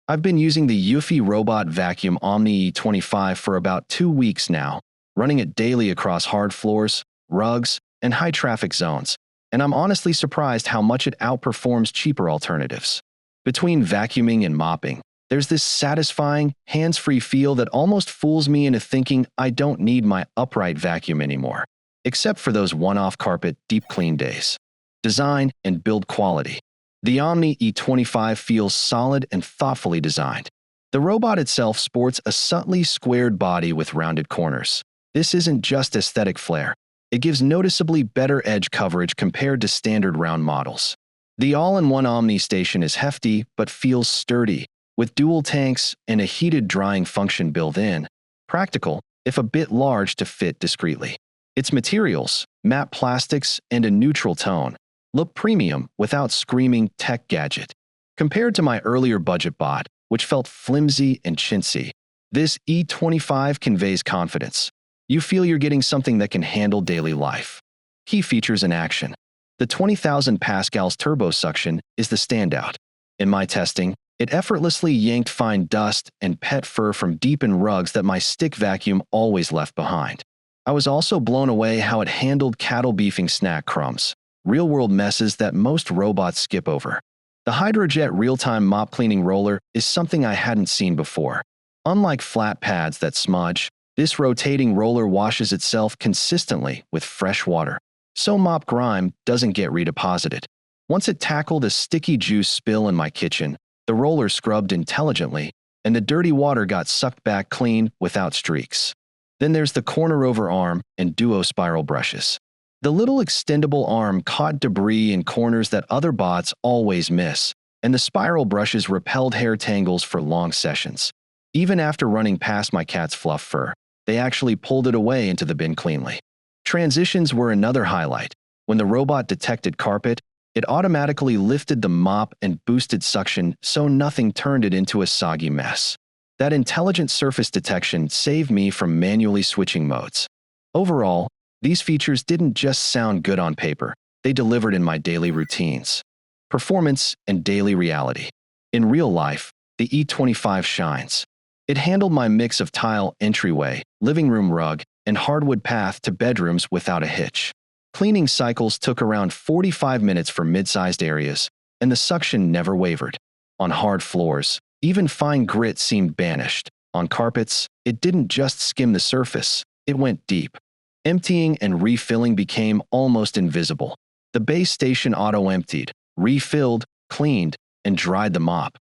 I've been using the Eufy Robot Vacuum Omni E25 for about 2 weeks now, running it daily across hard floors, rugs, and high-traffic zones, and I'm honestly surprised how much it outperforms cheaper alternatives. Between vacuuming and mopping, there's this satisfying, hands-free feel that almost fools me into thinking I don't need my upright vacuum anymore, except for those one-off carpet deep clean days. Design and build quality. The Omni E25 feels solid and thoughtfully designed. The robot itself sports a subtly squared body with rounded corners. This isn't just aesthetic flair. It gives noticeably better edge coverage compared to standard round models. The all-in-one Omni station is hefty but feels sturdy, with dual tanks and a heated drying function built in. Practical, if a bit large to fit discreetly. Its materials, matte plastics and a neutral tone, look premium without screaming tech gadget. Compared to my earlier budget bot, which felt flimsy and chintzy, this E25 conveys confidence. You feel you're getting something that can handle daily life. Key features in action. The 20,000 pascals turbo suction is the standout. In my testing, it effortlessly yanked fine dust and pet fur from deep in rugs that my stick vacuum always left behind. I was also blown away how it handled cattle beefing snack crumbs, real-world messes that most robots skip over. The Hydrojet real-time mop cleaning roller is something I hadn't seen before. Unlike flat pads that smudge, this rotating roller washes itself consistently with fresh water, so mop grime doesn't get redeposited. Once it tackled a sticky juice spill in my kitchen, the roller scrubbed intelligently, and the dirty water got sucked back clean without streaks. Then there's the corner-over arm and duo spiral brushes. The little extendable arm caught debris in corners that other bots always miss, and the spiral brushes repelled hair tangles for long sessions. Even after running past my cat's fluff fur, they actually pulled it away into the bin cleanly. Transitions were another highlight. When the robot detected carpet, it automatically lifted the mop and boosted suction so nothing turned it into a soggy mess. That intelligent surface detection saved me from manually switching modes. Overall, these features didn't just sound good on paper, they delivered in my daily routines. Performance and daily reality. In real life, the E25 shines. It handled my mix of tile entryway, living room rug, and hardwood path to bedrooms without a hitch. Cleaning cycles took around 45 minutes for mid-sized areas, and the suction never wavered. On hard floors, even fine grit seemed banished. On carpets, it didn't just skim the surface, it went deep. Emptying and refilling became almost invisible. The base station auto-emptied, refilled, cleaned, and dried the mop.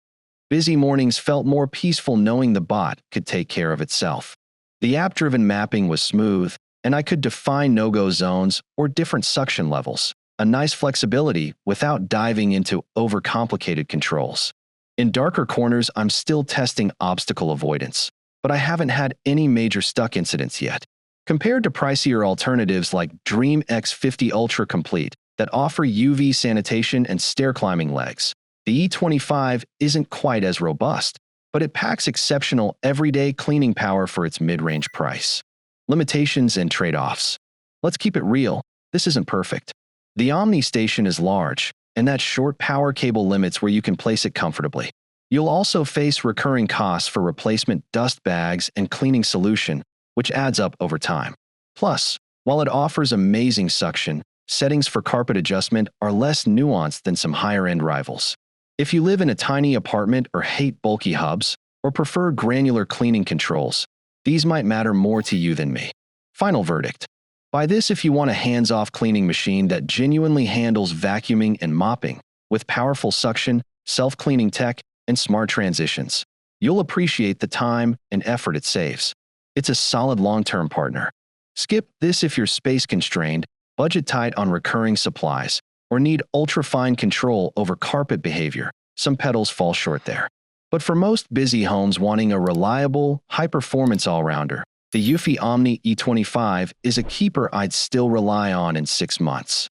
Busy mornings felt more peaceful knowing the bot could take care of itself. The app-driven mapping was smooth, and I could define no-go zones or different suction levels. A nice flexibility without diving into overcomplicated controls. In darker corners, I'm still testing obstacle avoidance, but I haven't had any major stuck incidents yet. Compared to pricier alternatives like Dream X50 Ultra Complete that offer UV sanitation and stair climbing legs, the E25 isn't quite as robust, but it packs exceptional everyday cleaning power for its mid-range price. Limitations and trade-offs. Let's keep it real, this isn't perfect. The Omni station is large, and that short power cable limits where you can place it comfortably. You'll also face recurring costs for replacement dust bags and cleaning solution, which adds up over time. Plus, while it offers amazing suction, settings for carpet adjustment are less nuanced than some higher-end rivals. If you live in a tiny apartment or hate bulky hubs, or prefer granular cleaning controls, these might matter more to you than me. Final verdict. Buy this if you want a hands-off cleaning machine that genuinely handles vacuuming and mopping, with powerful suction, self-cleaning tech, and smart transitions. You'll appreciate the time and effort it saves. It's a solid long-term partner. Skip this if you're space-constrained, budget-tight on recurring supplies, or need ultra-fine control over carpet behavior. Some pedals fall short there. But for most busy homes wanting a reliable, high-performance all-rounder, the Eufy Omni E25 is a keeper I'd still rely on in 6 months.